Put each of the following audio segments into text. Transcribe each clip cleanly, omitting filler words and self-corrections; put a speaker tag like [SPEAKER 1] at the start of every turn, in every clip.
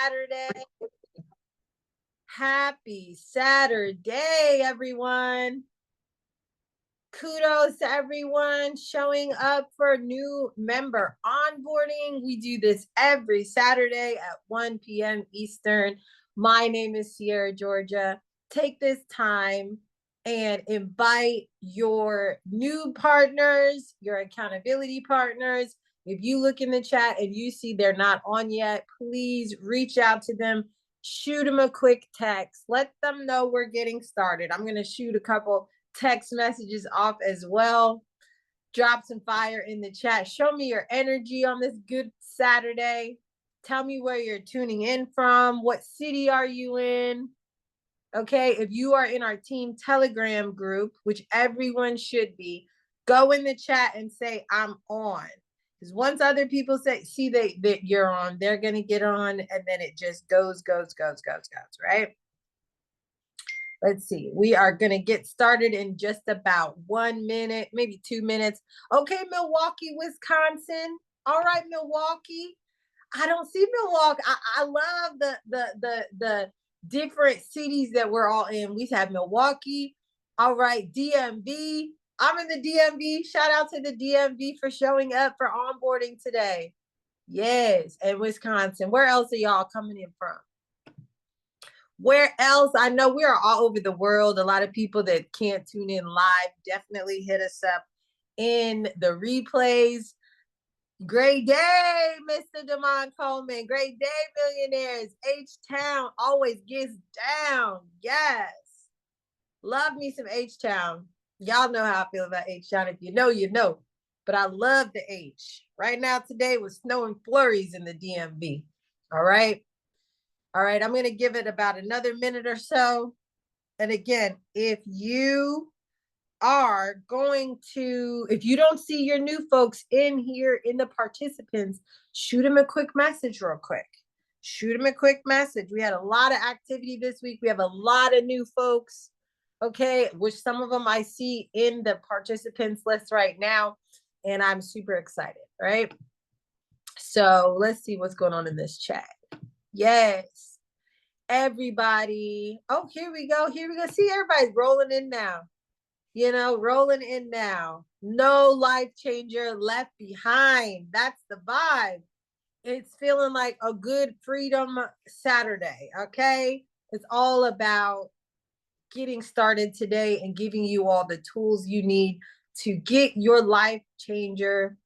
[SPEAKER 1] Saturday. Happy Saturday, everyone. Kudos to everyone showing up for new member onboarding. We do this every Saturday at 1 p.m. Eastern. My name is Sierra Georgia. Take this time and invite your new partners, your accountability partners. If you look in the chat and you see they're not on yet, please reach out to them. Shoot them a quick text. Let them know we're getting started. I'm going to shoot a couple text messages off as well. Drop some fire in the chat. Show me your energy on this good Saturday. Tell me where you're tuning in from. What city are you in? Okay, if you are in our team Telegram group, which everyone should be, go in the chat and say, I'm on. Because once other people see that you're on, they're going to get on, and then it just goes, right? Let's see. We are going to get started in just about 1 minute, maybe 2 minutes. Okay, Milwaukee, Wisconsin. All right, Milwaukee. I don't see Milwaukee. I love the different cities that we're all in. We have Milwaukee. All right, DMV. I'm in the DMV. Shout out to the DMV for showing up for onboarding today. Yes, and Wisconsin. Where else are y'all coming in from? Where else? I know we are all over the world. A lot of people that can't tune in live, definitely hit us up in the replays. Great day, Mr. Damon Coleman. Great day, millionaires. H-Town always gets down. Yes. Love me some H-Town. Y'all know how I feel about H-Town. If you know, you know. But I love the H. Right now, today was snow and flurries in the DMV. All right. All right, I'm going to give it about another minute or so. And again, if you are going to, if you don't see your new folks in here in the participants, shoot them a quick message real quick. Shoot them a quick message. We had a lot of activity this week. We have a lot of new folks, okay, which some of them I see in the participants list right now. And I'm super excited, right? So let's see what's going on in this chat. Yes, everybody. Oh, here we go. Here we go. See, everybody's rolling in now. You know, rolling in now. No life changer left behind. That's the vibe. It's feeling like a good Freedom Saturday, okay? It's all about getting started today and giving you all the tools you need to get your life changer,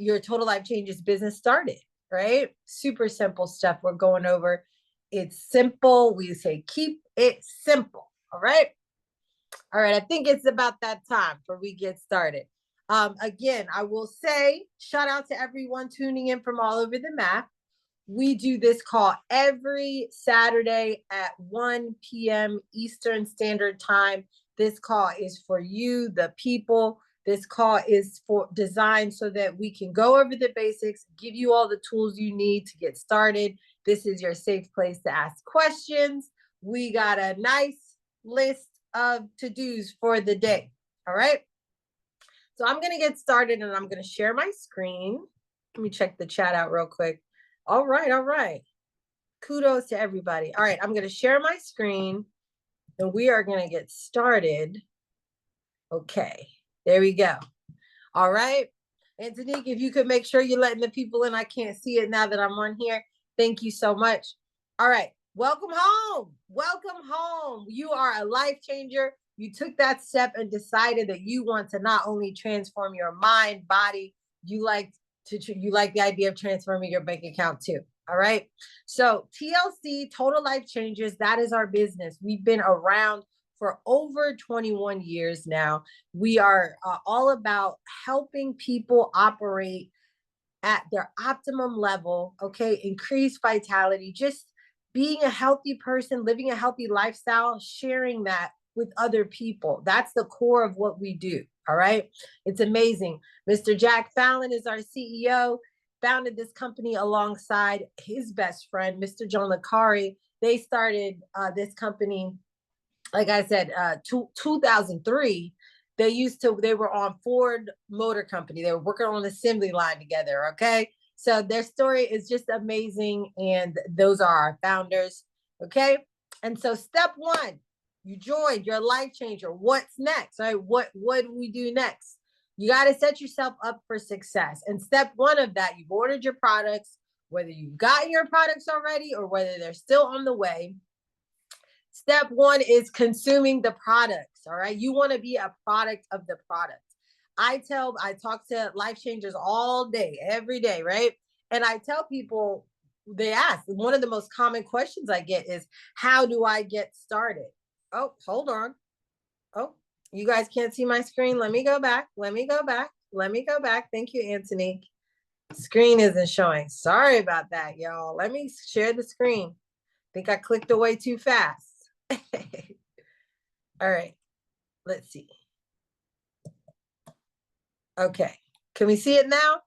[SPEAKER 1] your total life changes business started, right? Super simple stuff we're going over. It's simple. We say keep it simple. All right. All right. I think it's about that time for we get started. Again, I will say shout out to everyone tuning in from all over the map. We do this call every Saturday at 1 p.m. Eastern Standard Time. This call is for you, the people. This call is for designed so that we can go over the basics, give you all the tools you need to get started. This is your safe place to ask questions. We got a nice list of to-dos for the day. All right. So I'm going to get started and I'm going to share my screen. Let me check the chat out real quick. All right. All right. Kudos to everybody. All right. I'm going to share my screen and we are going to get started. Okay. There we go. All right. Antonique, if you could make sure you're letting the people in. I can't see it now that I'm on here. Thank you so much. All right. Welcome home. Welcome home. You are a life changer. You took that step and decided that you want to not only transform your mind, body, you like the idea of transforming your bank account too. All right. So TLC, Total Life Changes, that is our business. We've been around for over 21 years now. We are all about helping people operate at their optimum level, okay? Increase vitality, just being a healthy person, living a healthy lifestyle, sharing that with other people. That's the core of what we do, all right? It's amazing. Mr. Jack Fallon is our CEO, founded this company alongside his best friend, Mr. John Licari. They started this company, like I said, 2003. They were on Ford Motor Company. They were working on an assembly line together, okay? So their story is just amazing. And those are our founders. Okay. And so step one, you joined, you're a life changer. What's next? Right? What do we do next? You got to set yourself up for success. And step one of that, you've ordered your products, whether you've gotten your products already or whether they're still on the way. Step one is consuming the products. All right. You want to be a product of the product. I talk to life changers all day, every day, right? And I tell people, they ask, one of the most common questions I get is, how do I get started? Oh, hold on. Oh, you guys can't see my screen. Let me go back. Let me go back. Let me go back. Thank you, Anthony. Screen isn't showing. Sorry about that, y'all. Let me share the screen. I think I clicked away too fast. All right. Let's see. Okay. Can we see it now?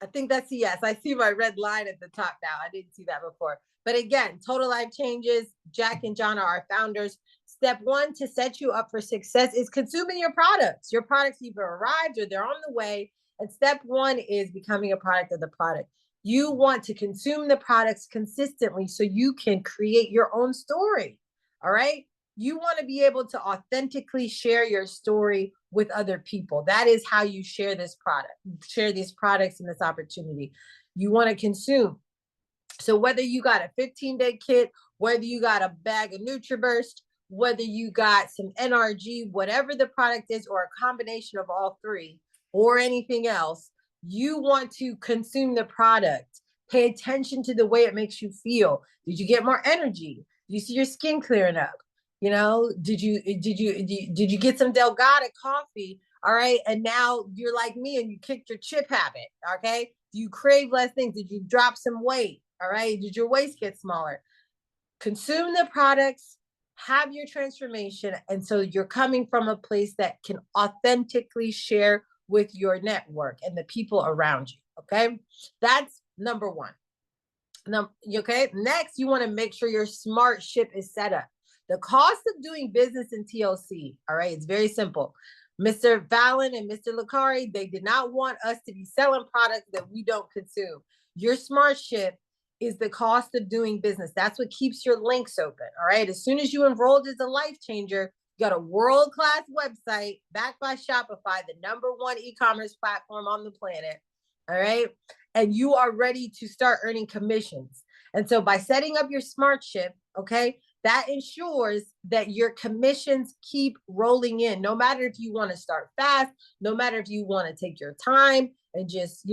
[SPEAKER 1] I think that's a yes. I see my red line at the top now. I didn't see that before. But again, Total Life Changes. Jack and John are our founders. Step one to set you up for success is consuming your products. Your products either arrived or they're on the way. And step one is becoming a product of the product. You want to consume the products consistently so you can create your own story. All right. You want to be able to authentically share your story with other people. That is how you share this product, share these products and this opportunity. You want to consume. So whether you got a 15-day kit, whether you got a bag of NutriBurst, whether you got some NRG, whatever the product is, or a combination of all three or anything else, you want to consume the product. Pay attention to the way it makes you feel. Did you get more energy? Do you see your skin clearing up? You know, did you get some Delgado coffee? All right. And now you're like me and you kicked your chip habit. Okay. Do you crave less things? Did you drop some weight? All right. Did your waist get smaller? Consume the products, have your transformation. And so you're coming from a place that can authentically share with your network and the people around you. Okay. That's number one. Okay. Next, you want to make sure your smart ship is set up. The cost of doing business in TLC, all right, it's very simple. Mr. Fallon and Mr. Licari, they did not want us to be selling products that we don't consume. Your smart ship is the cost of doing business. That's what keeps your links open, all right? As soon as you enrolled as a life changer, you got a world-class website backed by Shopify, the #1 e-commerce platform on the planet, all right? And you are ready to start earning commissions. And so by setting up your smart ship, okay, that ensures that your commissions keep rolling in, no matter if you want to start fast, no matter if you want to take your time and just,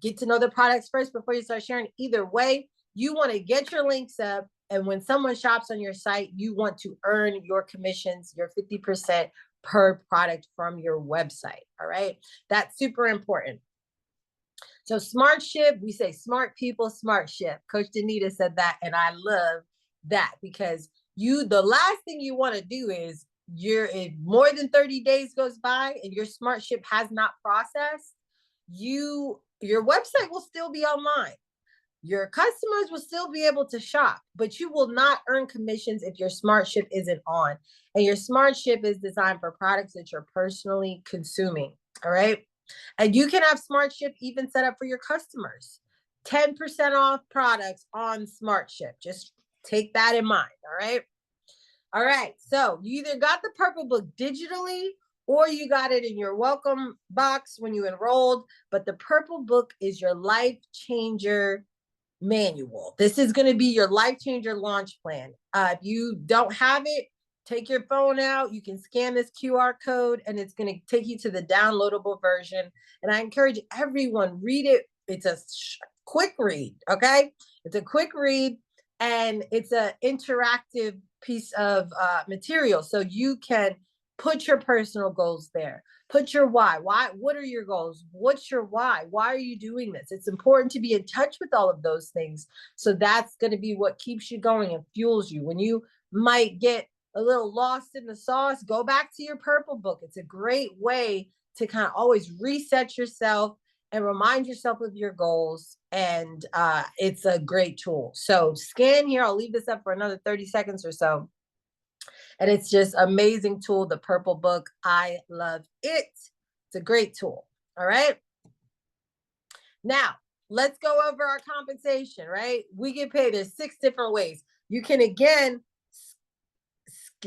[SPEAKER 1] get to know the products first before you start sharing. Either way, you want to get your links up. And when someone shops on your site, you want to earn your commissions, your 50% per product from your website. All right. That's super important. So smart ship, we say smart people, smart ship. Coach Danita said that. And I love that, because the last thing you want to do is if more than 30 days goes by and your smart ship has not processed, your website will still be online. Your customers will still be able to shop, but you will not earn commissions if your smart ship isn't on. And your smart ship is designed for products that you're personally consuming. All right. And you can have smart ship even set up for your customers. 10% off products on smart ship. Just take that in mind. All right. All right. So you either got the purple book digitally or you got it in your welcome box when you enrolled. But the purple book is your life changer manual. This is going to be your life changer launch plan. If you don't have it, take your phone out. You can scan this QR code and it's going to take you to the downloadable version. And I encourage everyone, read it. It's a quick read. Okay. It's a quick read and it's an interactive piece of material. So you can put your personal goals there. Put your why. What are your goals? What's your why? Why are you doing this? It's important to be in touch with all of those things. So that's going to be what keeps you going and fuels you. When you might get a little lost in the sauce, go back to your purple book. It's a great way to kind of always reset yourself and remind yourself of your goals. And it's a great tool. So scan here. I'll leave this up for another 30 seconds or so. And it's just amazing tool, the purple book. I love it. It's a great tool. All right. Now, let's go over our compensation, right? We get paid. There's 6 different ways. You can, again,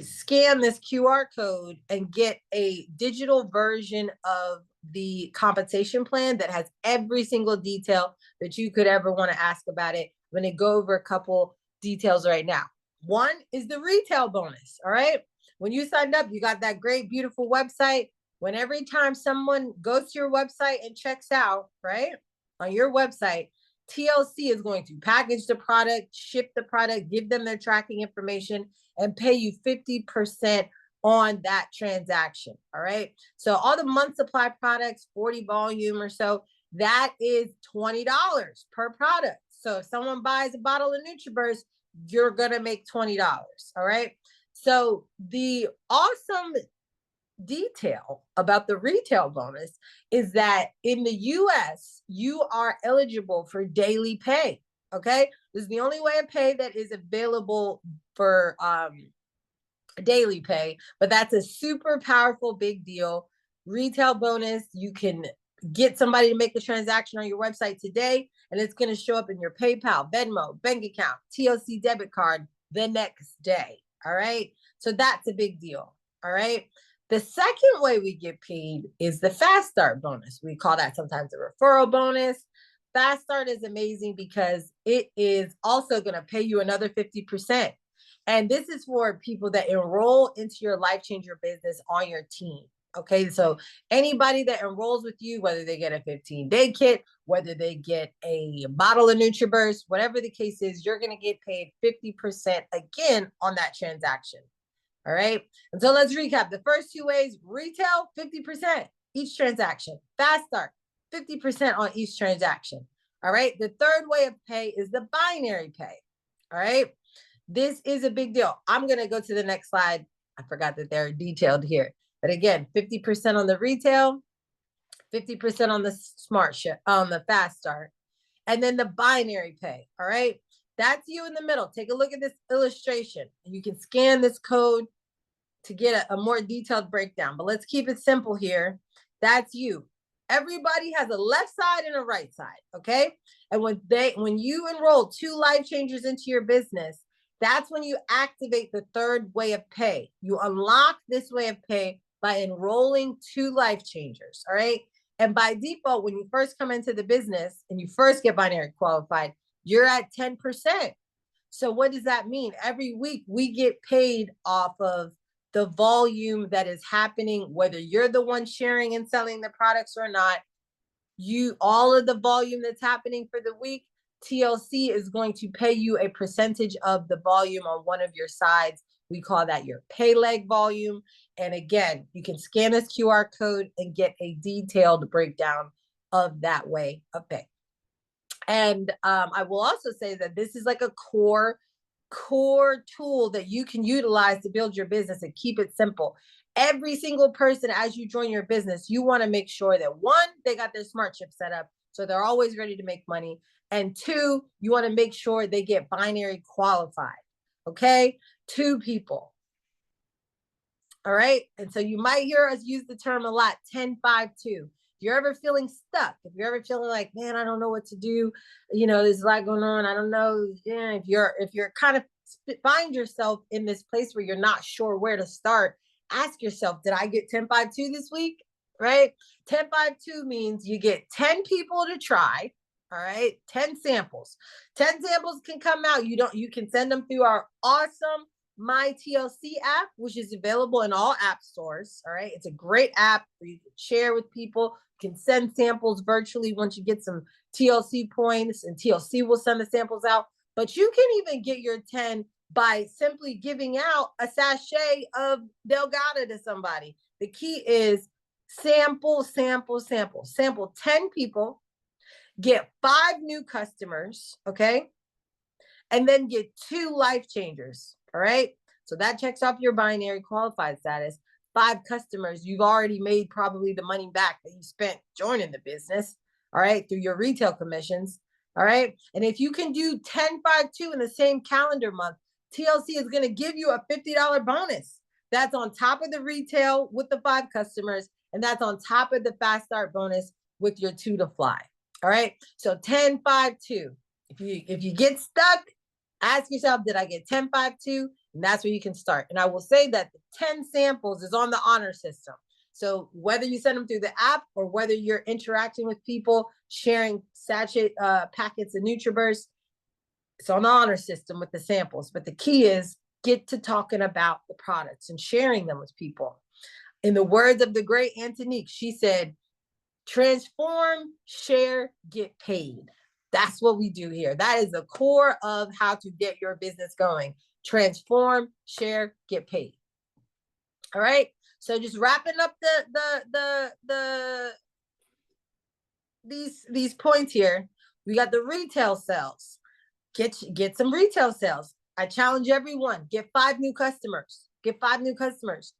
[SPEAKER 1] scan this QR code and get a digital version of the compensation plan that has every single detail that you could ever want to ask about it. I'm going to go over a couple details right now. One is the retail bonus. All right. When you signed up, you got that great, beautiful website. When every time someone goes to your website and checks out, right, on your website, TLC is going to package the product, ship the product, give them their tracking information, and pay you 50% on that transaction. All right. So all the month supply products, 40 volume or so, that is $20 per product. So if someone buys a bottle of NutriBurst, you're going to make $20. All right. So the awesome detail about the retail bonus is that in the US, you are eligible for daily pay. Okay. This is the only way of pay that is available for daily pay, but that's a super powerful, big deal. Retail bonus, you can get somebody to make a transaction on your website today, and it's going to show up in your PayPal, Venmo, bank account, TLC debit card the next day. All right. So that's a big deal. All right. The second way we get paid is the Fast Start bonus. We call that sometimes a referral bonus. Fast Start is amazing because it is also going to pay you another 50%. And this is for people that enroll into your Life Changer business on your team. Okay, so anybody that enrolls with you, whether they get a 15-day kit, whether they get a bottle of NutriBurst, whatever the case is, you're going to get paid 50% again on that transaction. All right. And so let's recap. The first 2 ways: retail, 50% each transaction. Fast Start, 50% on each transaction. All right. The third way of pay is the binary pay. All right. This is a big deal. I'm going to go to the next slide. I forgot that they're detailed here. But again, 50% on the retail, 50% on the smart ship, on the Fast Start, and then the binary pay. All right. That's you in the middle. Take a look at this illustration. You can scan this code to get a more detailed breakdown, but let's keep it simple here. That's you. Everybody has a left side and a right side, okay? And when you enroll 2 Life Changers into your business, that's when you activate the third way of pay. You unlock this way of pay by enrolling 2 Life Changers, all right? And by default, when you first come into the business and you first get binary qualified, you're at 10%. So what does that mean? Every week we get paid off of the volume that is happening, whether you're the one sharing and selling the products or not. All of the volume that's happening for the week, TLC is going to pay you a percentage of the volume on one of your sides. We call that your pay leg volume. And again, you can scan this QR code and get a detailed breakdown of that way of pay. And I will also say that this is like a core tool that you can utilize to build your business and keep it simple. Every single person, as you join your business, you want to make sure that 1, they got their smart chip set up, so they're always ready to make money. And 2, you want to make sure they get binary qualified. Okay, 2 people. All right. And so you might hear us use the term a lot, 10-5-2. If you're ever feeling stuck, if you're ever feeling like, man, I don't know what to do, there's a lot going on, I don't know. Yeah, if you're kind of find yourself in this place where you're not sure where to start, ask yourself, did I get 10-5-2 this week? Right? 10-5-2 means you get 10 people to try. All right. 10 samples. 10 samples can come out. You can send them through our awesome My TLC app, which is available in all app stores. All right. It's a great app where you can share with people. You can send samples virtually once you get some TLC points, and TLC will send the samples out. But you can even get your 10 by simply giving out a sachet of Delgado to somebody. The key is sample 10 people, get 5 new customers, okay? And then get 2 Life Changers, all right? So that checks off your binary qualified status. 5 customers, you've already made probably the money back that you spent joining the business, all right, through your retail commissions, all right? And if you can do 10-5-2 in the same calendar month, TLC is going to give you a $50 bonus. That's on top of the retail with the 5 customers, and that's on top of the Fast Start bonus with your 2 to fly. All right. So 10, 5, 2. If you get stuck, ask yourself, did I get 10, 5, 2? And that's where you can start. And I will say that the 10 samples is on the honor system. So whether you send them through the app or whether you're interacting with people, sharing sachet packets of NutriBurst, it's on the honor system with the samples. But the key is get to talking about the products and sharing them with people. In the words of the great Antonique, she said, transform, share, get paid. That's what we do here. That is the core of how to get your business going. Transform, share, get paid. All right. So just wrapping up these points here. We got the retail sales. Get some retail sales. I challenge everyone. Get 5 new customers. Get 5 new customers.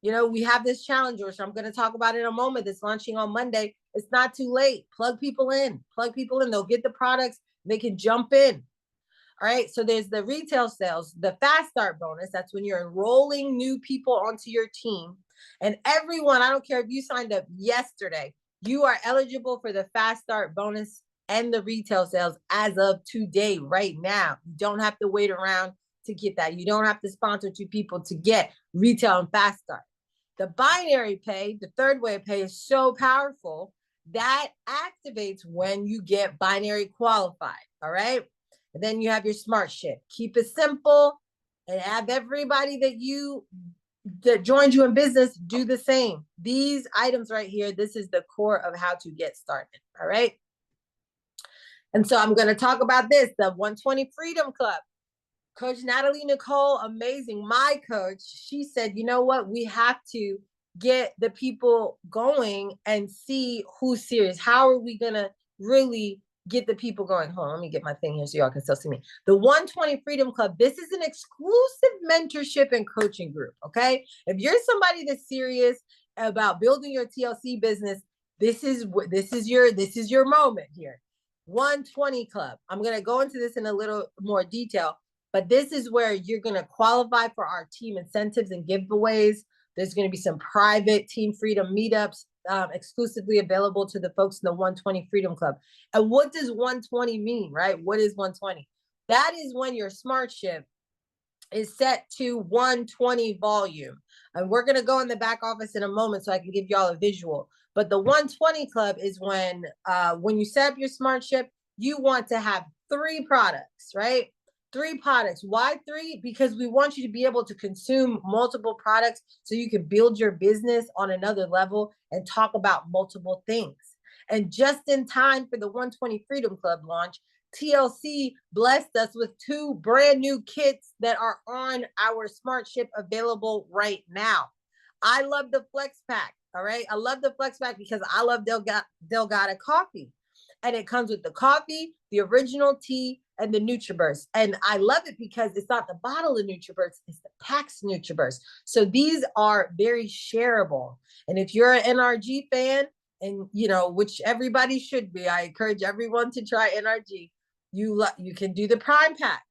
[SPEAKER 1] You know, we have this challenge, which I'm going to talk about in a moment, that's launching on Monday. It's not too late. Plug people in. Plug people in. They'll get the products. They can jump in. All right. So there's the retail sales, the fast start bonus. That's when you're enrolling new people onto your team. And everyone, I don't care if you signed up yesterday, you are eligible for the fast start bonus and the retail sales as of today, right now. You don't have to wait around to get that. You don't have to sponsor 2 people to get retail and fast start. The binary pay, the third way of pay, is so powerful that activates when you get binary qualified. All right. And then you have your smart ship. Keep it simple and have everybody that joins you in business do the same. These items right here, this is the core of how to get started. All right. And so I'm going to talk about this, the 120 Freedom Club. Coach Natalie Nicole, amazing, my coach, she said, you know what? We have to get the people going and see who's serious. How are we going to really get the people going? Hold on, let me get my thing here so y'all can still see me. The 120 Freedom Club, this is an exclusive mentorship and coaching group, okay? If you're somebody that's serious about building your TLC business, this is your moment here. 120 Club. I'm going to go into this in a little more detail. But this is where you're going to qualify for our team incentives and giveaways. There's going to be some private Team Freedom meetups exclusively available to the folks in the 120 Freedom Club. And what does 120 mean, right? What is 120? That is when your smart ship is set to 120 volume. And we're going to go in the back office in a moment so I can give y'all a visual. But the 120 Club is when you set up your smart ship, you want to have 3 products, right? 3 products. Why 3? Because we want you to be able to consume multiple products so you can build your business on another level and talk about multiple things. And just in time for the 120 Freedom Club launch, TLC blessed us with 2 brand new kits that are on our smart ship available right now. I love the Flex Pack. All right. I love the Flex Pack because I love Delgado coffee. And it comes with the coffee, the original tea, and the NutriBurst. And I love it because it's not the bottle of NutriBurst, it's the packs NutriBurst. So these are very shareable. And if you're an NRG fan, and you know, which everybody should be, I encourage everyone to try NRG. You can do the Prime Pack.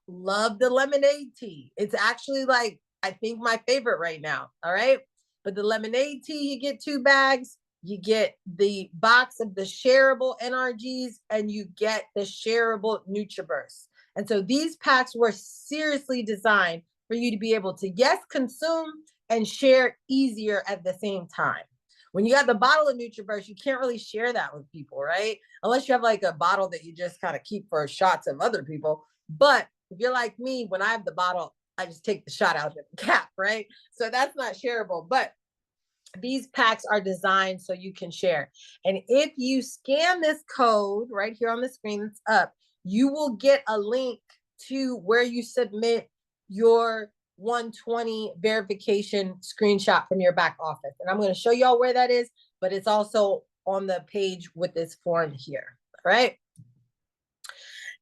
[SPEAKER 1] Love the lemonade tea. It's actually like, I think, my favorite right now. All right. But the lemonade tea, you get 2 bags. You get the box of the shareable NRGs and you get the shareable NutriBurst. And so these packs were seriously designed for you to be able to, yes, consume and share easier at the same time. When you got the bottle of NutriBurst, you can't really share that with people, right? Unless you have like a bottle that you just kind of keep for shots of other people. But if you're like me, when I have the bottle, I just take the shot out of the cap, right? So that's not shareable. But these packs are designed so you can share. And if you scan this code right here on the screen that's up, you will get a link to where you submit your 120 verification screenshot from your back office. And I'm going to show y'all where that is, but it's also on the page with this form here. All right.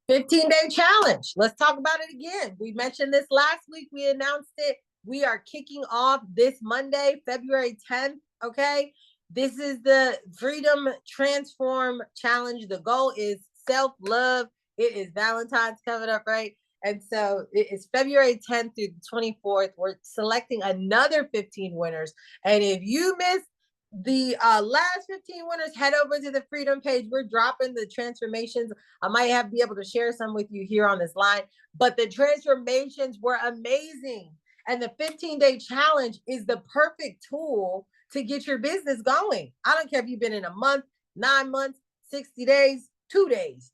[SPEAKER 1] 15-day challenge. Let's talk about it again. We mentioned this last week. We announced it. We are kicking off this Monday, February 10th. Okay. This is the Freedom Transform Challenge. The goal is self-love. It is Valentine's coming up, right? And so it is February 10th through the 24th. We're selecting another 15 winners. And if you miss the last 15 winners, head over to the Freedom page. We're dropping the transformations. I might be able to share some with you here on this line, but the transformations were amazing. And the 15-day challenge is the perfect tool to get your business going. I don't care if you've been in a month, 9 months, 60 days, 2 days.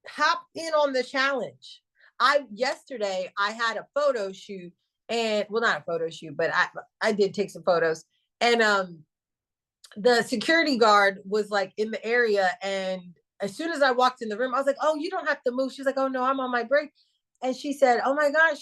[SPEAKER 1] Hop in on the challenge. Yesterday I had a photo shoot, and well, not a photo shoot, but I did take some photos, and the security guard was like in the area, and as soon as I walked in the room, I was like, "Oh, you don't have to move." She's like, "Oh no, I'm on my break." And she said, "Oh my gosh,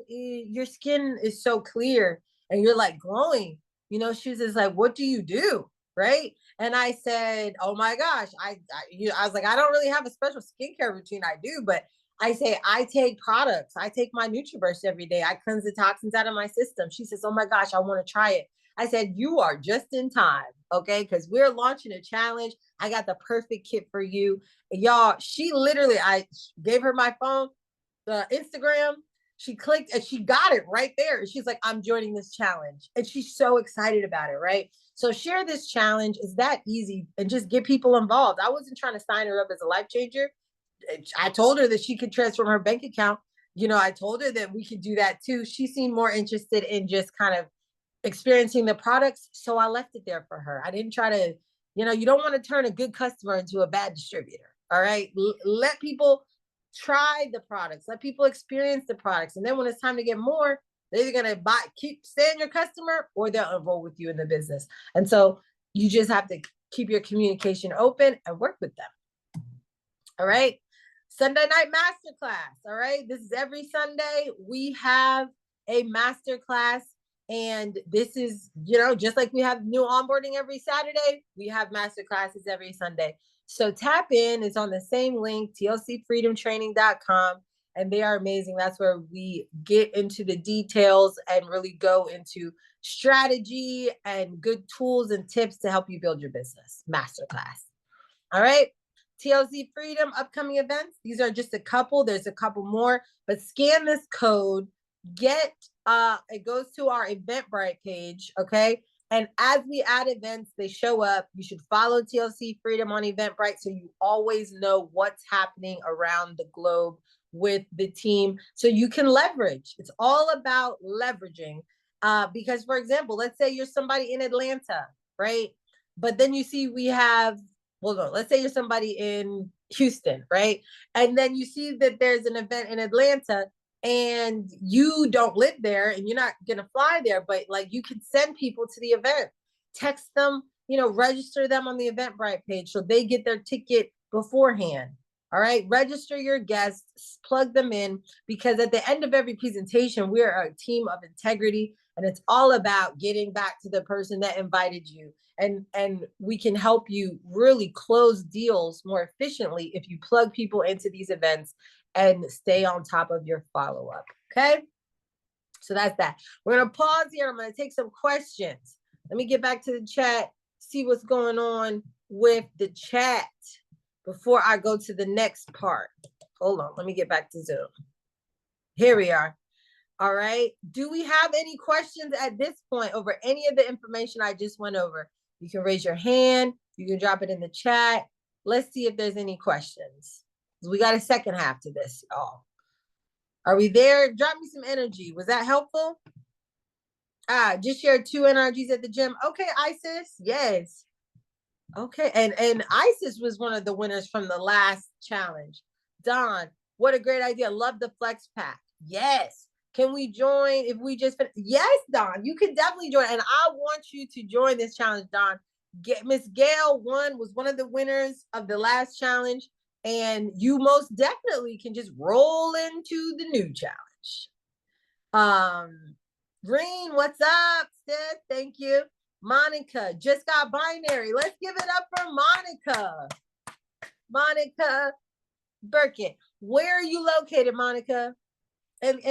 [SPEAKER 1] your skin is so clear and you're like glowing." She was just like, "What do you do?" Right? And I said, "Oh my gosh, I was like, I don't really have a special skincare routine. I do, but I say I take products. I take my NutriBurst every day. I cleanse the toxins out of my system." She says, "Oh my gosh, I want to try it." I said, "You are just in time, okay? Because we're launching a challenge. I got the perfect kit for you." Y'all, she literally, I gave her my phone, the Instagram. She clicked and she got it right there. She's like, "I'm joining this challenge." And she's so excited about it, right? So share this challenge. It's that easy, and just get people involved. I wasn't trying to sign her up as a life changer. I told her that she could transform her bank account. I told her that we could do that too. She seemed more interested in just kind of experiencing the products. So I left it there for her. I didn't try to, you don't want to turn a good customer into a bad distributor. All right. Let people try the products, let people experience the products. And then when it's time to get more, they're either going to staying your customer, or they'll enroll with you in the business. And so you just have to keep your communication open and work with them. All right. Sunday night masterclass. All right. This is every Sunday. We have a masterclass. And this is, just like we have new onboarding every Saturday, we have masterclasses every Sunday. So tap in. It's on the same link, tlcfreedomtraining.com. And they are amazing. That's where we get into the details and really go into strategy and good tools and tips to help you build your business. Masterclass. All right. TLC Freedom upcoming events. These are just a couple. There's a couple more, but scan this code. It goes to our Eventbrite page. Okay. And as we add events, they show up. You should follow TLC Freedom on Eventbrite so you always know what's happening around the globe with the team, so you can leverage. It's all about leveraging. Because, for example, let's say you're somebody in Atlanta, right? But then you see we have, well, no, let's say you're somebody in Houston, right? And then you see that there's an event in Atlanta and you don't live there and you're not going to fly there, but like you can send people to the event, text them, register them on the Eventbrite page so they get their ticket beforehand. All right. Register your guests, plug them in, because at the end of every presentation, we're a team of integrity, and it's all about getting back to the person that invited you. And we can help you really close deals more efficiently if you plug people into these events and stay on top of your follow-up. Okay. So that's that. We're going to pause here. I'm going to take some questions. Let me get back to the chat, see what's going on with the chat before I go to the next part. Hold on. Let me get back to Zoom. Here we are. All right. Do we have any questions at this point over any of the information I just went over? You can raise your hand. You can drop it in the chat. Let's see if there's any questions. We got a second half to this, y'all. Are we there? Drop me some energy. Was that helpful? Just shared 2 NRGs at the gym. Okay, Isis. Yes. Okay. And Isis was one of the winners from the last challenge. Don, what a great idea. Love the flex pack. Yes. Can we join if we just yes, Don, you can definitely join. And I want you to join this challenge, Don. Miss Gail was one of the winners of the last challenge. And you most definitely can just roll into the new challenge. Green, what's up, sis? Thank you. Monica just got binary. Let's give it up for Monica. Monica Burkett. Where are you located, Monica? And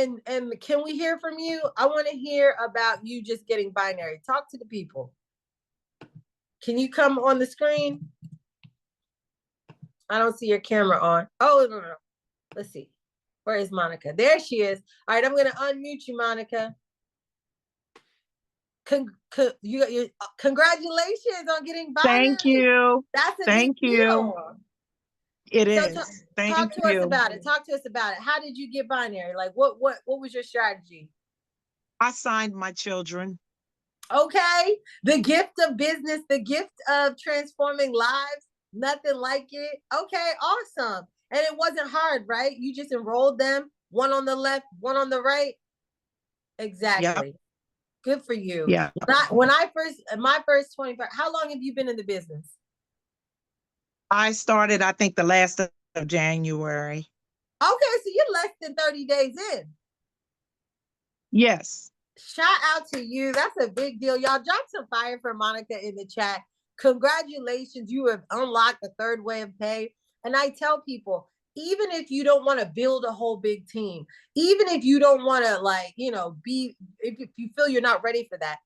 [SPEAKER 1] can we hear from you? I want to hear about you just getting binary. Talk to the people. Can you come on the screen? I don't see your camera on. Oh, no. Let's see. Where is Monica? There she is. All right, I'm going to unmute you, Monica. Congratulations on getting
[SPEAKER 2] Thank
[SPEAKER 1] binary.
[SPEAKER 2] you.
[SPEAKER 1] That's a big
[SPEAKER 2] Thank you.
[SPEAKER 1] deal.
[SPEAKER 2] It
[SPEAKER 1] So
[SPEAKER 2] is.
[SPEAKER 1] talk
[SPEAKER 2] Thank
[SPEAKER 1] to us
[SPEAKER 2] you.
[SPEAKER 1] about it. Talk to us about it. How did you get binary? Like what was your strategy?
[SPEAKER 2] I signed my children.
[SPEAKER 1] Okay. The gift of business, the gift of transforming lives. Nothing like it. Okay, awesome. And it wasn't hard, right? You just enrolled them, one on the left, one on the right.
[SPEAKER 2] Yep.
[SPEAKER 1] Exactly. Good for you.
[SPEAKER 2] Yeah.
[SPEAKER 1] My first 25, how long have you been in the business?
[SPEAKER 2] I started, I think, the last of January.
[SPEAKER 1] Okay, so you're less than 30 days in.
[SPEAKER 2] Yes.
[SPEAKER 1] Shout out to you. That's a big deal. Y'all drop some fire for Monica in the chat. Congratulations. You have unlocked the third way of pay. And I tell people, even if you don't want to build a whole big team, even if you don't want to if you feel you're not ready for that,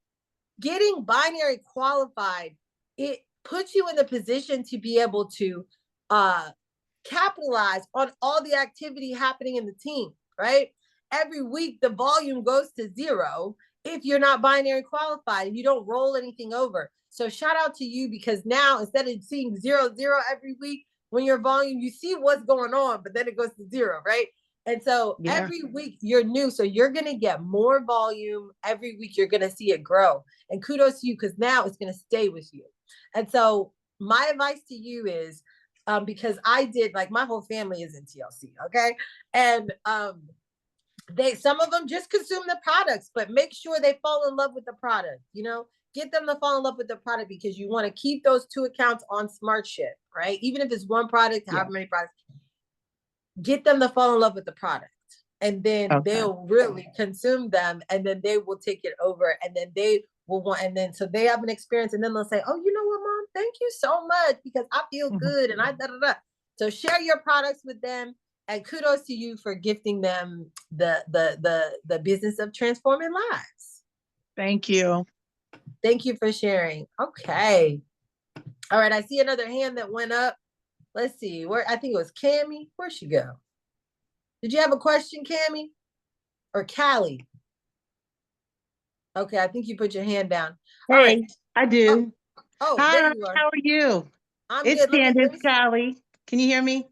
[SPEAKER 1] getting binary qualified, it puts you in the position to be able to capitalize on all the activity happening in the team, right? Every week the volume goes to zero if you're not binary qualified and you don't roll anything over. So shout out to you, because now instead of seeing 0 0 every week, when your volume, you see what's going on, but then it goes to zero, right? And so
[SPEAKER 2] Yeah.
[SPEAKER 1] every week you're new. So you're going to get more volume every week. You're going to see it grow. And kudos to you, because now it's going to stay with you. And so my advice to you is, because I did, like, my whole family is in TLC, okay? And some of them just consume the products, but make sure they fall in love with the product, get them to fall in love with the product, because you want to keep those 2 accounts on SmartShip, right? Even if it's one product,
[SPEAKER 2] Yeah.
[SPEAKER 1] however many products, get them to fall in love with the product. And then they'll really consume them, and then they will take it over, and then they will want, and then so they have an experience, and then they'll say, oh, you know what, Mom, thank you so much, because I feel good, and I da da da. So share your products with them, and kudos to you for gifting them the business of transforming lives.
[SPEAKER 2] Thank you.
[SPEAKER 1] Thank you for sharing. Okay. All right, I see another hand that went up. Let's see, where, I think it was Cammie. Where'd she go? Did you have a question, Cammie? Or Callie? Okay, I think you put your hand down. All right.
[SPEAKER 3] Hey, I
[SPEAKER 1] Oh,
[SPEAKER 3] do.
[SPEAKER 1] there
[SPEAKER 3] Hi,
[SPEAKER 1] you are.
[SPEAKER 3] how are you?
[SPEAKER 1] I'm
[SPEAKER 3] It's
[SPEAKER 1] good. Let
[SPEAKER 3] Candace
[SPEAKER 1] me.
[SPEAKER 3] Callie. Can you hear me?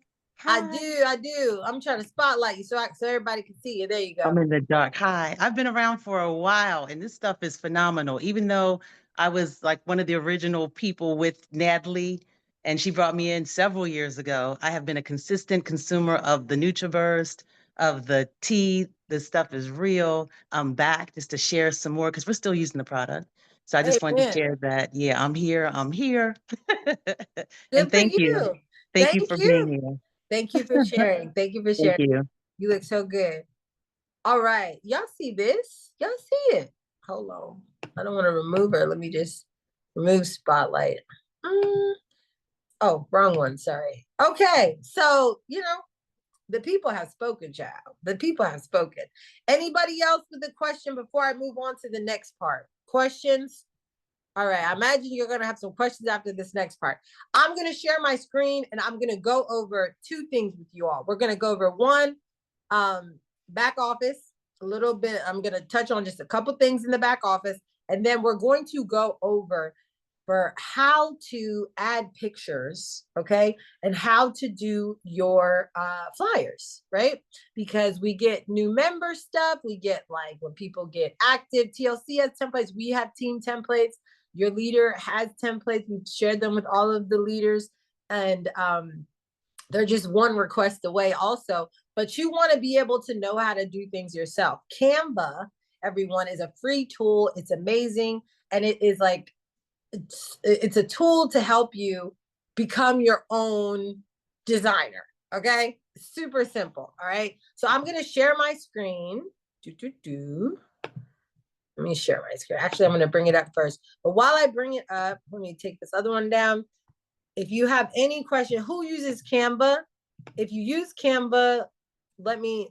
[SPEAKER 1] I
[SPEAKER 3] Hi.
[SPEAKER 1] do. I do. I'm trying to spotlight you so everybody can see you. There you go.
[SPEAKER 3] I'm in the dark. Hi. I've been around for a while and this stuff is phenomenal. Even though I was like one of the original people with Natalie and she brought me in several years ago, I have been a consistent consumer of the NutriBurst, of the tea. This stuff is real. I'm back just to share some more because we're still using the product. So I just wanted to
[SPEAKER 1] Amen.
[SPEAKER 3] share that. Yeah, I'm here. I'm here. And
[SPEAKER 1] Good for you.
[SPEAKER 3] Thank you
[SPEAKER 1] Thank
[SPEAKER 3] for
[SPEAKER 1] you.
[SPEAKER 3] being here.
[SPEAKER 1] Thank you for sharing. Thank you for
[SPEAKER 3] Thank
[SPEAKER 1] sharing.
[SPEAKER 3] you.
[SPEAKER 1] You look so good. All right. Y'all see this? Y'all see it? Hold on. I don't want to remove her. Let me just remove spotlight. Oh, wrong one. Sorry. Okay. So, the people have spoken, child. The people have spoken. Anybody else with a question before I move on to the next part? Questions? All right. I imagine you're going to have some questions after this next part. I'm going to share my screen and I'm going to go over 2 things with you all. We're going to go over one, back office, a little bit. I'm going to touch on just a couple things in the back office. And then we're going to go over for how to add pictures, okay, and how to do your flyers, right? Because we get new member stuff, we get, like, when people get active, TLC has templates, we have team templates, your leader has templates, we've shared them with all of the leaders, and they're just one request away also, but you want to be able to know how to do things yourself. Canva, everyone, is a free tool. It's amazing, and it is like, it's a tool to help you become your own designer. Okay, super simple. All right, so I'm going to share my screen. Let me share my screen. Actually, I'm going to bring it up first, but while I bring it up, let me take this other one down. If you have any question, who uses Canva? If you use Canva, let me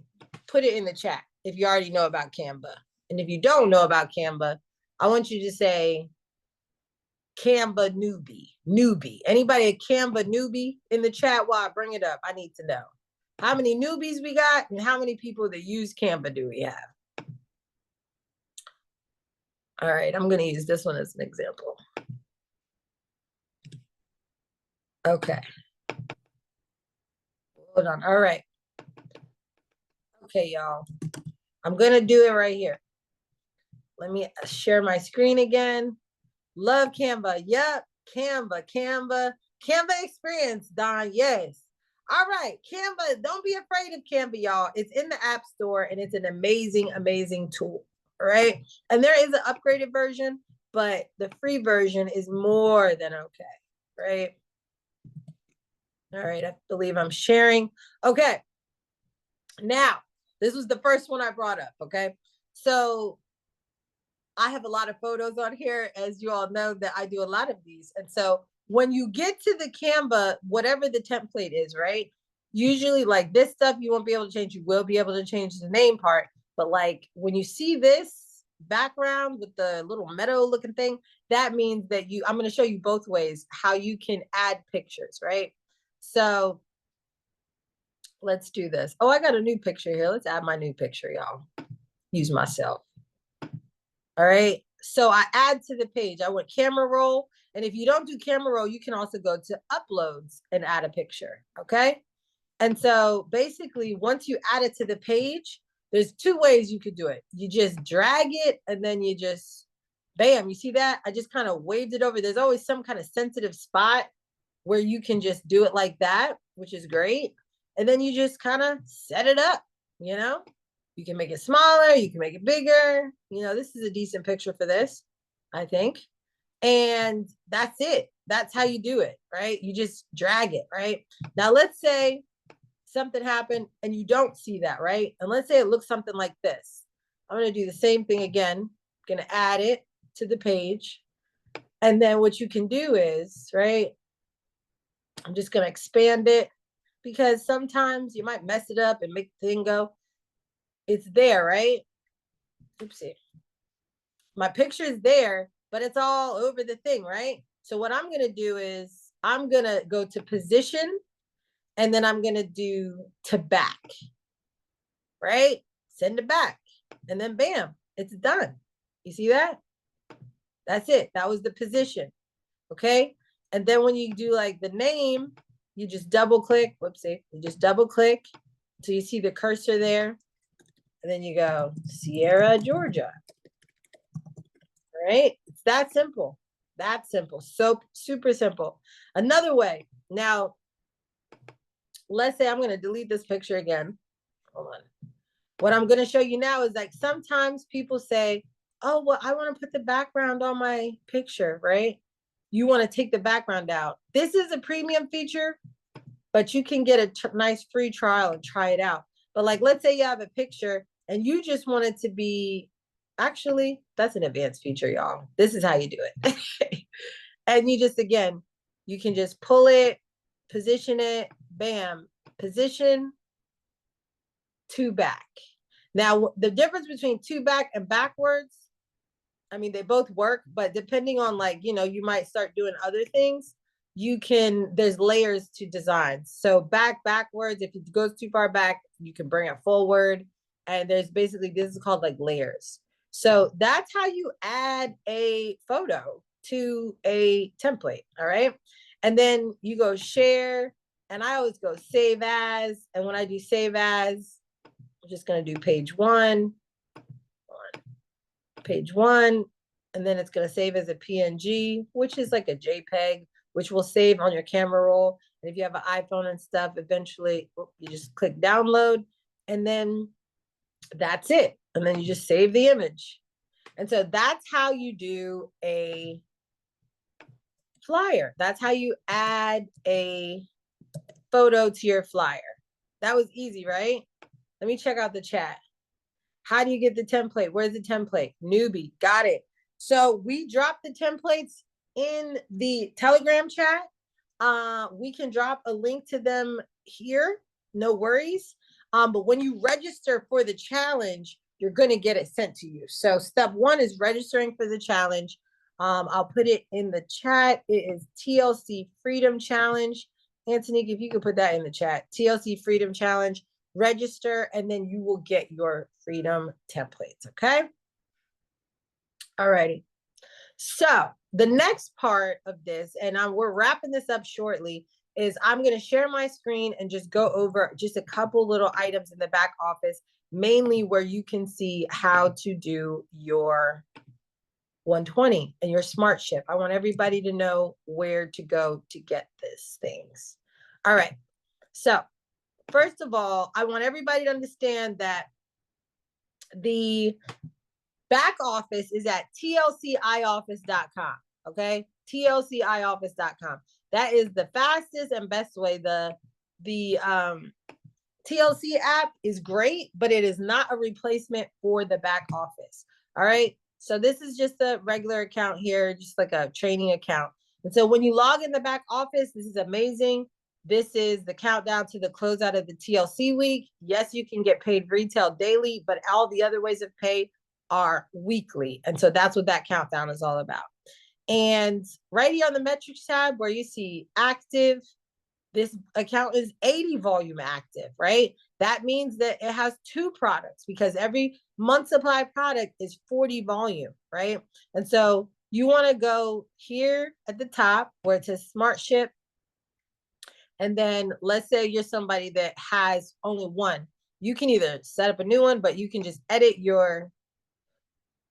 [SPEAKER 1] put it in the chat if you already know about Canva. And if you don't know about Canva, I want you to say Canva newbie. Anybody a Canva newbie in the chat while I bring it up? I need to know. How many newbies we got and how many people that use Canva do we have? All right, I'm going to use this one as an example. Okay. Hold on. All right. Okay, y'all. I'm going to do it right here. Let me share my screen again. Love Canva. Yep. Canva experience, Don. Yes. All right. Canva. Don't be afraid of Canva, y'all. It's in the App Store and it's an amazing, amazing tool. All right. And there is an upgraded version, but the free version is more than okay. Right. All right. I believe I'm sharing. Okay. Now, this was the first one I brought up. Okay. So I have a lot of photos on here, as you all know, that I do a lot of these. And so when you get to the Canva, whatever the template is, right? Usually like this stuff, you won't be able to change. You will be able to change the name part. But like when you see this background with the little meadow looking thing, that means that I'm going to show you both ways how you can add pictures, right? So let's do this. Oh, I got a new picture here. Let's add my new picture, y'all. Use myself. All right. So I add to the page. I went camera roll. And if you don't do camera roll, you can also go to uploads and add a picture. Okay. And so basically, once you add it to the page, there's two ways you could do it. You just drag it and then you just, bam, you see that? I just kind of waved it over. There's always some kind of sensitive spot where you can just do it like that, which is great. And then you just kind of set it up, you know? You can make it smaller, you can make it bigger. You know, this is a decent picture for this, I think. And that's it. That's how you do it, right? You just drag it, right? Now, let's say something happened and you don't see that, right? And let's say it looks something like this. I'm going to do the same thing again. I'm going to add it to the page. And then what you can do is, right? I'm just going to expand it because sometimes you might mess it up and make the thing go. It's there, right? Oopsie. My picture is there, but it's all over the thing, right? So what I'm going to do is I'm going to go to position and then I'm going to do to back, right? Send it back and then bam, it's done. You see that? That's it. That was the position. Okay. And then when you do like the name, you just double click. Whoopsie. You just double click. So you see the cursor there. And then you go Sierra, Georgia. All right. It's that simple. That simple. So super simple. Another way. Now, let's say I'm going to delete this picture again. Hold on. What I'm going to show you now is like sometimes people say, oh, well, I want to put the background on my picture, right? You want to take the background out. This is a premium feature, but you can get a nice free trial and try it out. But like, let's say you have a picture and you just want it to be, actually, that's an advanced feature, y'all. This is how you do it. And you just, again, you can just pull it, position it, bam, position to back. Now, the difference between to back and backwards, I mean, they both work, but depending on like, you know, you might start doing other things. There's layers to designs. So backwards, if it goes too far back, you can bring it forward. And there's basically, this is called like layers. So that's how you add a photo to a template. All right. And then you go share. And I always go save as. And when I do save as, I'm just going to do page one. And then it's going to save as a PNG, which is like a JPEG, which will save on your camera roll. And if you have an iPhone and stuff, eventually you just click download and then that's it. And then you just save the image. And so that's how you do a flyer. That's how you add a photo to your flyer. That was easy, right? Let me check out the chat. How do you get the template? Where's the template? Newbie, got it. So we dropped the templates in the Telegram chat. We can drop a link to them here, no worries. But when you register for the challenge, you're going to get it sent to you. So step one is registering for the challenge. I'll put it in the chat. It is TLC Freedom Challenge. Anthony, if you could put that in the chat, TLC Freedom Challenge. Register, and then you will get your freedom templates, okay? All righty. So the next part of this, and we're wrapping this up shortly, is I'm going to share my screen and just go over just a couple little items in the back office, mainly where you can see how to do your 120 and your smart ship. I want everybody to know where to go to get these things. All right. So first of all, I want everybody to understand that the back office is at tlcioffice.com. Okay. tlcioffice.com. That is the fastest and best way. The TLC app is great, but it is not a replacement for the back office. All right. So this is just a regular account here, just like a training account. And so when you log in the back office, this is amazing. This is the countdown to the closeout of the TLC week. Yes, you can get paid retail daily, but all the other ways of pay are weekly. And so that's what that countdown is all about. And right here on the metrics tab where you see active, this account is 80 volume active, right? That means that it has 2 products because every month supply product is 40 volume, right? And so you want to go here at the top where it says Smart Ship. And then let's say you're somebody that has only one. You can either set up a new one, but you can just edit your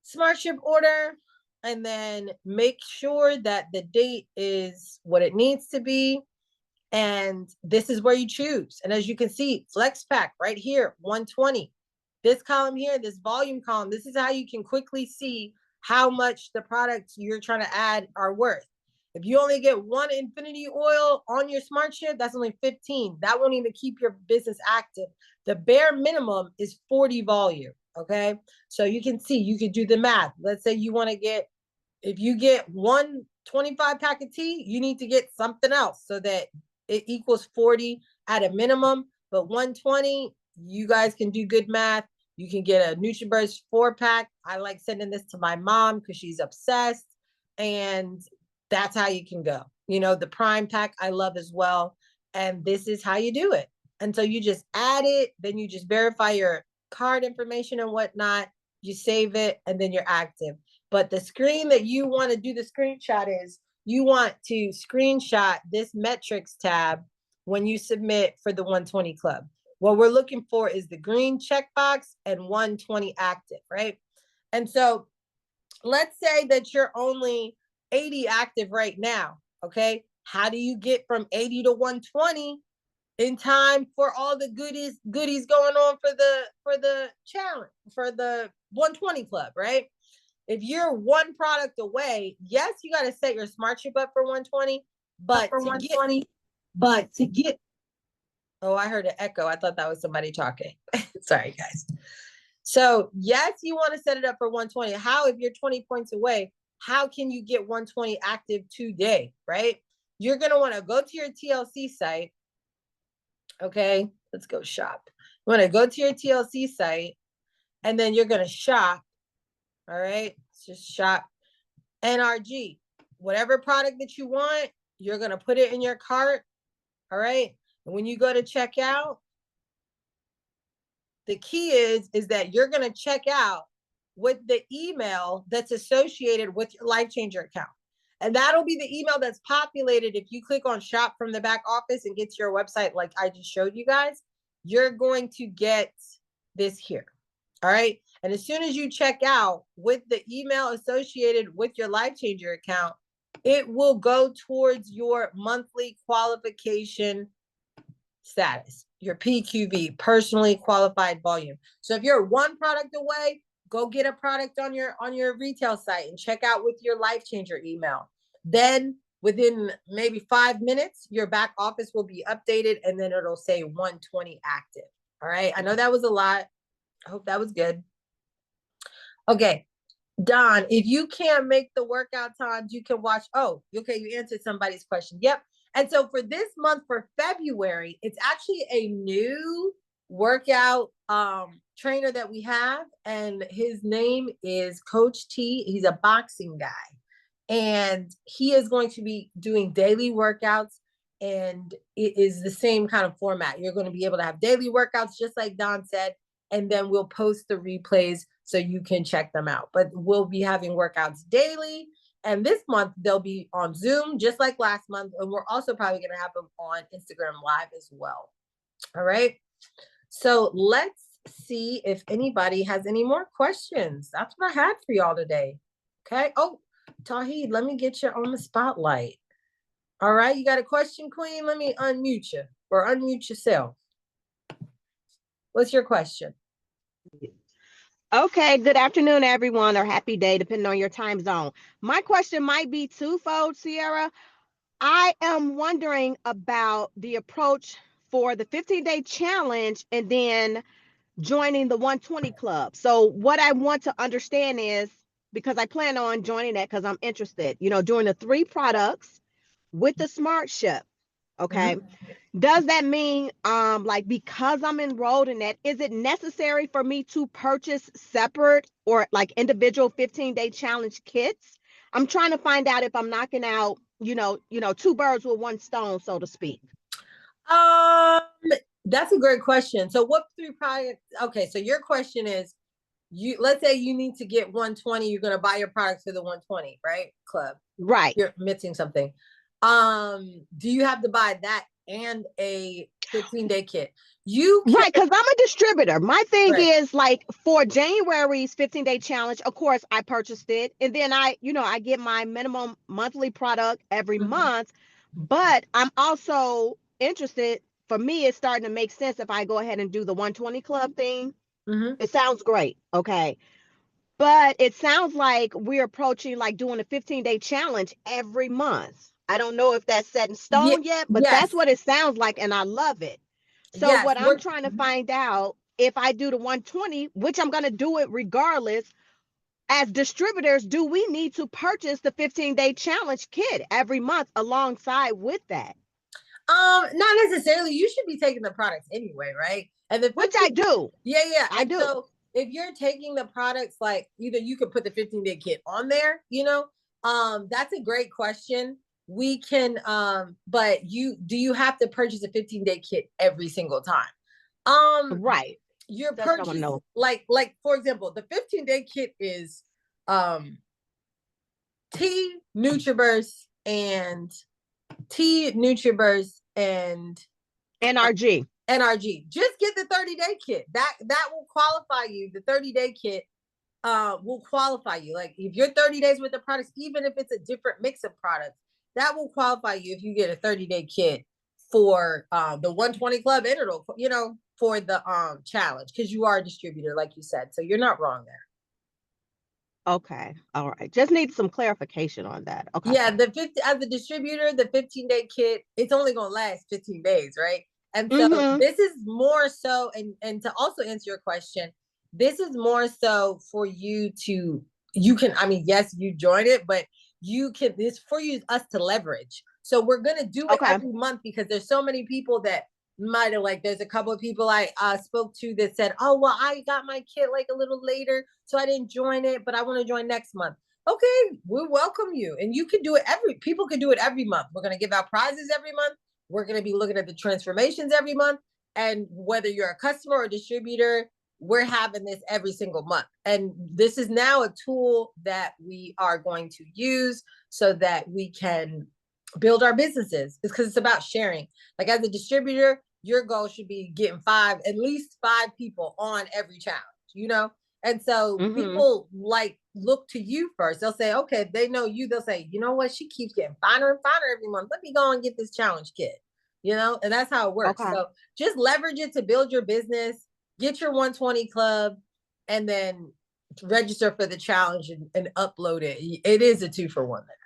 [SPEAKER 1] Smart Ship order and then make sure that the date is what it needs to be. And this is where you choose. And as you can see, flex pack right here, 120. This column here, this volume column, this is how you can quickly see how much the products you're trying to add are worth. If you only get 1 infinity oil on your smart ship, that's only 15. That won't even keep your business active. The bare minimum is 40 volume, okay? So you can see, you can do the math. Let's say you want to get, if you get 125 pack of tea, you need to get something else so that it equals 40 at a minimum, but 120, you guys can do good math. You can get a NutriBurst 4-pack. I like sending this to my mom because she's obsessed. And that's how you can go. You know, the Prime pack I love as well. And this is how you do it. And so you just add it, then you just verify your card information and whatnot. You save it, and then you're active. But the screen that you want to do the screenshot is, you want to screenshot this metrics tab when you submit for the 120 club. What we're looking for is the green checkbox and 120 active, right? And so let's say that you're only 80 active right now, okay? How do you get from 80 to 120 in time for all the goodies going on for the challenge, for the 120 club, right? If you're 1 product away, yes, you got to set your smart ship up for 120, but to get, oh, I heard an echo. I thought that was somebody talking. Sorry, guys. So yes, you want to set it up for 120. How, if you're 20 points away, how can you get 120 active today, right? You're going to want to go to your TLC site. Okay, let's go shop. You want to go to your TLC site, and then you're going to shop. All right, just shop NRG. Whatever product that you want, you're going to put it in your cart. All right. And when you go to check out, the key is that you're going to check out with the email that's associated with your Life Changer account. And that'll be the email that's populated if you click on shop from the back office and get to your website like I just showed you guys. You're going to get this here. All right. And as soon as you check out with the email associated with your Life Changer account, it will go towards your monthly qualification status, your PQV, personally qualified volume. So if you're 1 product away, go get a product on your retail site and check out with your Life Changer email. Then within maybe 5 minutes, your back office will be updated, and then it'll say 120 active. All right. I know that was a lot. I hope that was good. Okay. Don, if you can't make the workout times, you can watch. Oh, okay. You answered somebody's question. Yep. And so for this month, for February, it's actually a new workout trainer that we have. And his name is Coach T. He's a boxing guy. And he is going to be doing daily workouts. And it is the same kind of format. You're going to be able to have daily workouts, just like Don said. and then we'll post the replays so you can check them out. But we'll be having workouts daily. And this month they'll be on Zoom, just like last month. And we're also probably going to have them on Instagram Live as well. All right. So let's see if anybody has any more questions. That's what I had for y'all today. Okay. Oh, Tawheed, let me get you on the spotlight. All right. You got a question, Queen? Let me unmute you or unmute yourself. What's your question?
[SPEAKER 4] Okay, good afternoon, everyone, or happy day, depending on your time zone. My question might be twofold, Sierra. I am wondering about the approach for the 15-day challenge and then joining the 120 club. So what I want to understand is, because I plan on joining that because I'm interested, doing the 3 products with the smart ship. Okay. Does that mean like because I'm enrolled in that, is it necessary for me to purchase separate or like individual 15-day challenge kits? I'm trying to find out if I'm knocking out, 2 birds with 1 stone, so to speak.
[SPEAKER 1] That's a great question. So what 3 products? Okay, so your question is, let's say you need to get 120, you're gonna buy your products for the 120, right? Club.
[SPEAKER 4] Right.
[SPEAKER 1] You're missing something. Do you have to buy that and a 15-day kit?
[SPEAKER 4] Right, because I'm a distributor. My thing
[SPEAKER 1] Right.
[SPEAKER 4] is like for January's 15-day challenge, of course, I purchased it. And then I get my minimum monthly product every month. But I'm also interested. For me, it's starting to make sense if I go ahead and do the 120 club thing. It sounds great. Okay. But it sounds like we're approaching like doing a 15-day challenge every month. I don't know if that's set in stone yet, but that's what it sounds like. And I love it. So what I'm trying to find out, if I do the 120, which I'm going to do it regardless, as distributors, do we need to purchase the 15-day challenge kit every month alongside with that?
[SPEAKER 1] Not necessarily. You should be taking the products anyway, right? And
[SPEAKER 4] which I do.
[SPEAKER 1] Yeah.
[SPEAKER 4] I do.
[SPEAKER 1] So if you're taking the products, like either you could put the 15-day kit on there, that's a great question. We can, but do you have to purchase a 15-day kit every single time?
[SPEAKER 4] Right.
[SPEAKER 1] Your purchase, like for example, the 15-day kit is T Nutriburst and
[SPEAKER 4] NRG.
[SPEAKER 1] Just get the 30-day kit. That will qualify you. The 30-day kit will qualify you. Like if you're 30 days with the products, even if it's a different mix of products, that will qualify you if you get a 30-day kit for the 120 club, and it'll, for the challenge, because you are a distributor, like you said. So you're not wrong there.
[SPEAKER 4] Okay. All right. Just need some clarification on that. Okay.
[SPEAKER 1] Yeah, as a distributor, the 15-day kit, it's only gonna last 15 days, right? And so this is more so, and to also answer your question, this is more so for you to, yes, you join it, but it's for us to leverage. So we're gonna do it every month because there's so many people that might have, like, there's a couple of people I spoke to that said, oh, well, I got my kit like a little later, so I didn't join it, but I want to join next month. Okay, we welcome you. And you can do it people can do it every month. We're going to give out prizes every month. We're going to be looking at the transformations every month. And whether you're a customer or distributor, we're having this every single month. And this is now a tool that we are going to use so that we can build our businesses. It's because it's about sharing. Like as a distributor, your goal should be getting at least 5 people on every challenge, And so people look to you first. They'll say, okay, if they know you, they'll say, you know what? She keeps getting finer and finer every month. Let me go and get this challenge kit, and that's how it works. Okay. So just leverage it to build your business, get your 120 club, and then register for the challenge and upload it. It is a 2-for-1 there.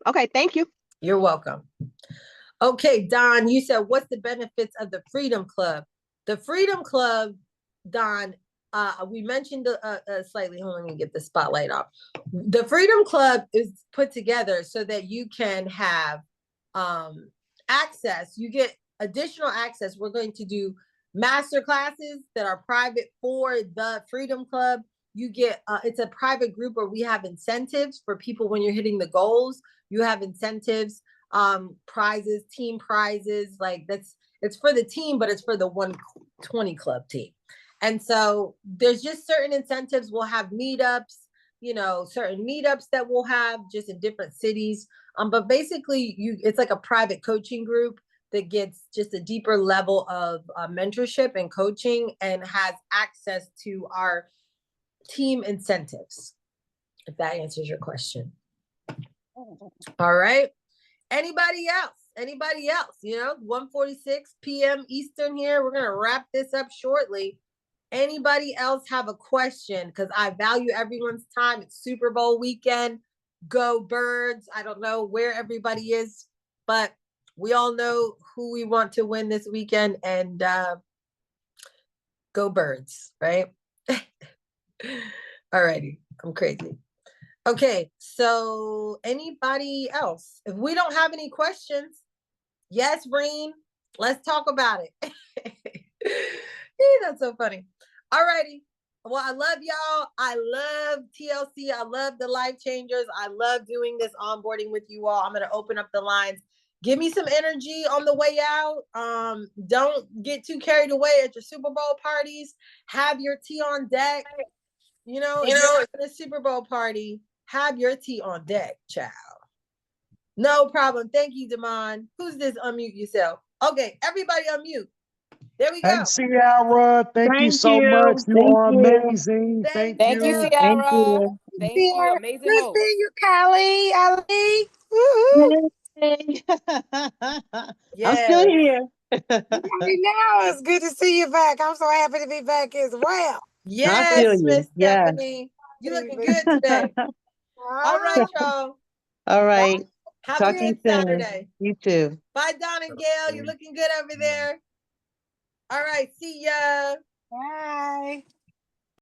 [SPEAKER 4] Okay. Thank you.
[SPEAKER 1] You're welcome. Okay, Don, you said, what's the benefits of the Freedom Club? The Freedom Club, Don, we mentioned slightly. Hold on, let me get the spotlight off. The Freedom Club is put together so that you can have access. You get additional access. We're going to do master classes that are private for the Freedom Club. You get, it's a private group where we have incentives for people when you're hitting the goals. You have incentives, prizes, team prizes. Like it's for the team, but it's for the 120 club team. And so there's just certain incentives. We'll have meetups, certain meetups that we'll have just in different cities. But basically it's like a private coaching group that gets just a deeper level of mentorship and coaching and has access to our team incentives, if that answers your question. All right. Anybody else? 1:46 p.m. Eastern here. We're going to wrap this up shortly. Anybody else have a question? Because I value everyone's time. It's Super Bowl weekend. Go Birds. I don't know where everybody is, but we all know who we want to win this weekend, and go Birds, right? All righty. I'm crazy. Okay, so anybody else? If we don't have any questions, yes, Reen, let's talk about it. That's so funny. All righty. Well, I love y'all. I love TLC. I love the Life Changers. I love doing this onboarding with you all. I'm going to open up the lines. Give me some energy on the way out. Don't get too carried away at your Super Bowl parties. Have your tea on deck. If you're at a Super Bowl party, have your tea on deck, child. No problem. Thank you, Damon. Who's this? Unmute yourself. Okay, everybody unmute. There we go.
[SPEAKER 5] Hey, Ciara, thank you so much. You are amazing. Thank
[SPEAKER 6] Thank you,
[SPEAKER 5] you.
[SPEAKER 6] Ciara. Thank you. Amazing
[SPEAKER 7] Good
[SPEAKER 6] host.
[SPEAKER 7] seeing you, Callie. Ali. Woo-hoo.
[SPEAKER 3] Hey.
[SPEAKER 1] Yes.
[SPEAKER 3] I'm still here.
[SPEAKER 7] Now it's good to see you back. I'm so happy to be back as well.
[SPEAKER 1] Yes, Miss
[SPEAKER 3] Yeah.
[SPEAKER 1] Stephanie. You looking good today. All right, y'all.
[SPEAKER 3] All right.
[SPEAKER 1] Have
[SPEAKER 3] Talk
[SPEAKER 1] a
[SPEAKER 3] to you
[SPEAKER 1] good
[SPEAKER 3] soon.
[SPEAKER 1] Saturday.
[SPEAKER 3] You too.
[SPEAKER 1] Bye, Don and Gail. You're looking good over there. All right. See ya.
[SPEAKER 7] Bye.